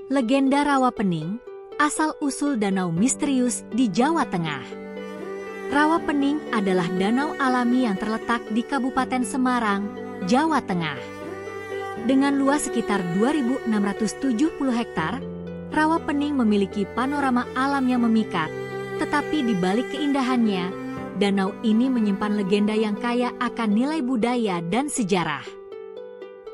Legenda Rawapening, asal-usul danau misterius di Jawa Tengah. Rawapening adalah danau alami yang terletak di Kabupaten Semarang, Jawa Tengah. Dengan luas sekitar 2.670 hektar, Rawapening memiliki panorama alam yang memikat, tetapi di balik keindahannya, danau ini menyimpan legenda yang kaya akan nilai budaya dan sejarah.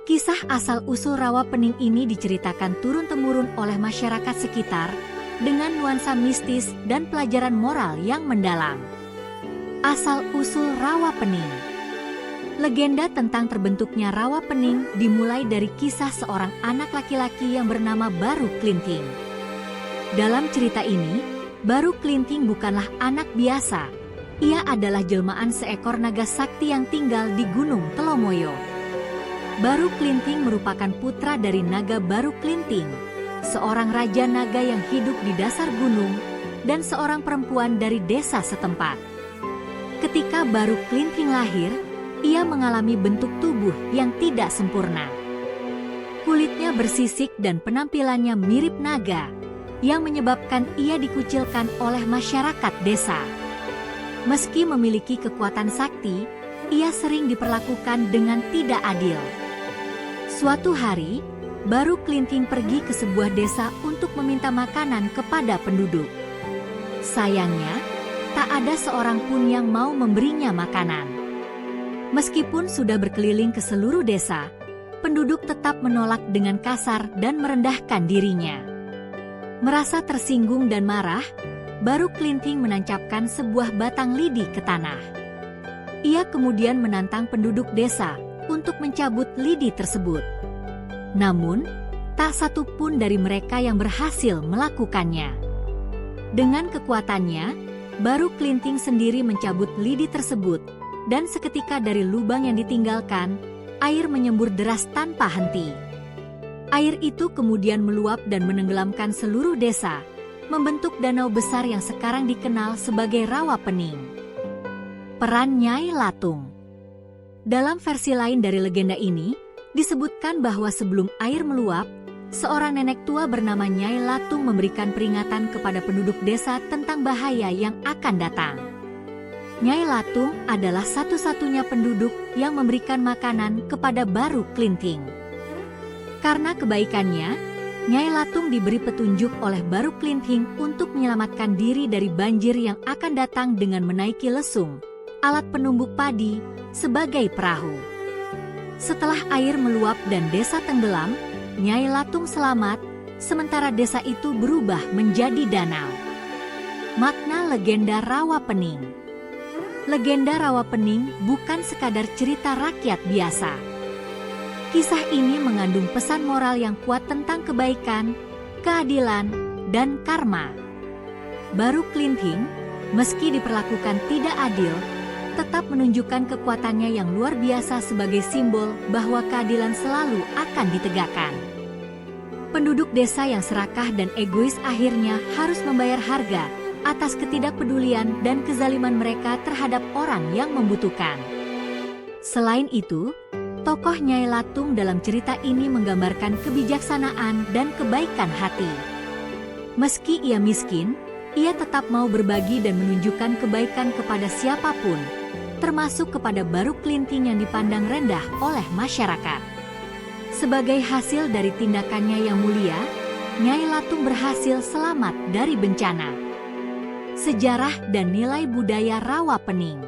Kisah asal-usul Rawapening ini diceritakan turun-temurun oleh masyarakat sekitar dengan nuansa mistis dan pelajaran moral yang mendalam. Asal-usul Rawapening. Legenda tentang terbentuknya Rawapening dimulai dari kisah seorang anak laki-laki yang bernama Baru Klinting. Dalam cerita ini, Baru Klinting bukanlah anak biasa. Ia adalah jelmaan seekor naga sakti yang tinggal di Gunung Telomoyo. Baru Klinting merupakan putra dari Naga Baru Klinting, seorang raja naga yang hidup di dasar gunung, dan seorang perempuan dari desa setempat. Ketika Baru Klinting lahir, ia mengalami bentuk tubuh yang tidak sempurna. Kulitnya bersisik dan penampilannya mirip naga, yang menyebabkan ia dikucilkan oleh masyarakat desa. Meski memiliki kekuatan sakti, ia sering diperlakukan dengan tidak adil. Suatu hari, Baru Klinting pergi ke sebuah desa untuk meminta makanan kepada penduduk. Sayangnya, tak ada seorang pun yang mau memberinya makanan. Meskipun sudah berkeliling ke seluruh desa, penduduk tetap menolak dengan kasar dan merendahkan dirinya. Merasa tersinggung dan marah, Baru Klinting menancapkan sebuah batang lidi ke tanah. Ia kemudian menantang penduduk desa untuk mencabut lidi tersebut. Namun, tak satu pun dari mereka yang berhasil melakukannya. Dengan kekuatannya, Baru Klinting sendiri mencabut lidi tersebut, dan seketika dari lubang yang ditinggalkan, air menyembur deras tanpa henti. Air itu kemudian meluap dan menenggelamkan seluruh desa, membentuk danau besar yang sekarang dikenal sebagai Rawapening. Peran Nyai Latung. Dalam versi lain dari legenda ini, disebutkan bahwa sebelum air meluap, seorang nenek tua bernama Nyai Latung memberikan peringatan kepada penduduk desa tentang bahaya yang akan datang. Nyai Latung adalah satu-satunya penduduk yang memberikan makanan kepada Baru Klinting. Karena kebaikannya, Nyai Latung diberi petunjuk oleh Baru Klinting untuk menyelamatkan diri dari banjir yang akan datang dengan menaiki lesung, alat penumbuk padi, sebagai perahu. Setelah air meluap dan desa tenggelam, Nyai Latung selamat, sementara desa itu berubah menjadi danau. Makna legenda Rawapening. Legenda Rawapening bukan sekadar cerita rakyat biasa. Kisah ini mengandung pesan moral yang kuat tentang kebaikan, keadilan, dan karma. Baru Klinting, meski diperlakukan tidak adil, tetap menunjukkan kekuatannya yang luar biasa sebagai simbol bahwa keadilan selalu akan ditegakkan. Penduduk desa yang serakah dan egois akhirnya harus membayar harga atas ketidakpedulian dan kezaliman mereka terhadap orang yang membutuhkan. Selain itu, tokoh Nyai Latung dalam cerita ini menggambarkan kebijaksanaan dan kebaikan hati. Meski ia miskin, ia tetap mau berbagi dan menunjukkan kebaikan kepada siapapun, termasuk kepada Baru Klinting yang dipandang rendah oleh masyarakat. Sebagai hasil dari tindakannya yang mulia, Nyai Latung berhasil selamat dari bencana. Sejarah dan nilai budaya Rawapening.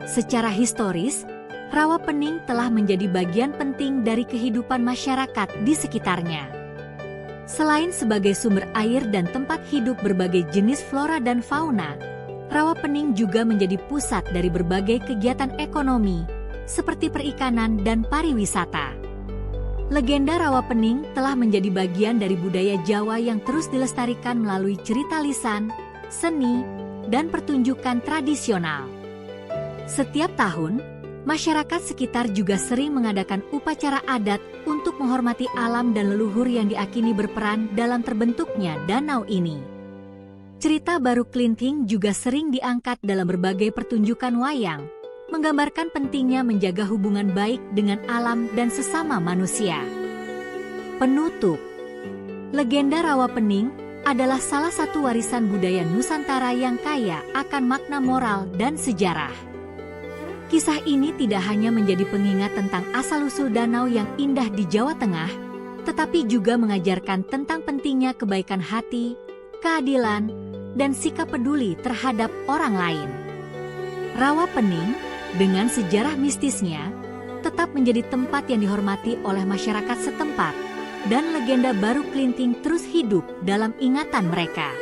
Secara historis, Rawapening telah menjadi bagian penting dari kehidupan masyarakat di sekitarnya. Selain sebagai sumber air dan tempat hidup berbagai jenis flora dan fauna, Rawapening juga menjadi pusat dari berbagai kegiatan ekonomi, seperti perikanan dan pariwisata. Legenda Rawapening telah menjadi bagian dari budaya Jawa yang terus dilestarikan melalui cerita lisan, seni, dan pertunjukan tradisional. Setiap tahun, masyarakat sekitar juga sering mengadakan upacara adat untuk menghormati alam dan leluhur yang diakini berperan dalam terbentuknya danau ini. Cerita Baru Klinting juga sering diangkat dalam berbagai pertunjukan wayang, menggambarkan pentingnya menjaga hubungan baik dengan alam dan sesama manusia. Penutup. Legenda Rawapening adalah salah satu warisan budaya Nusantara yang kaya akan makna moral dan sejarah. Kisah ini tidak hanya menjadi pengingat tentang asal-usul danau yang indah di Jawa Tengah, tetapi juga mengajarkan tentang pentingnya kebaikan hati, keadilan, dan sikap peduli terhadap orang lain. Rawapening, dengan sejarah mistisnya, tetap menjadi tempat yang dihormati oleh masyarakat setempat, dan legenda Baru Klinting terus hidup dalam ingatan mereka.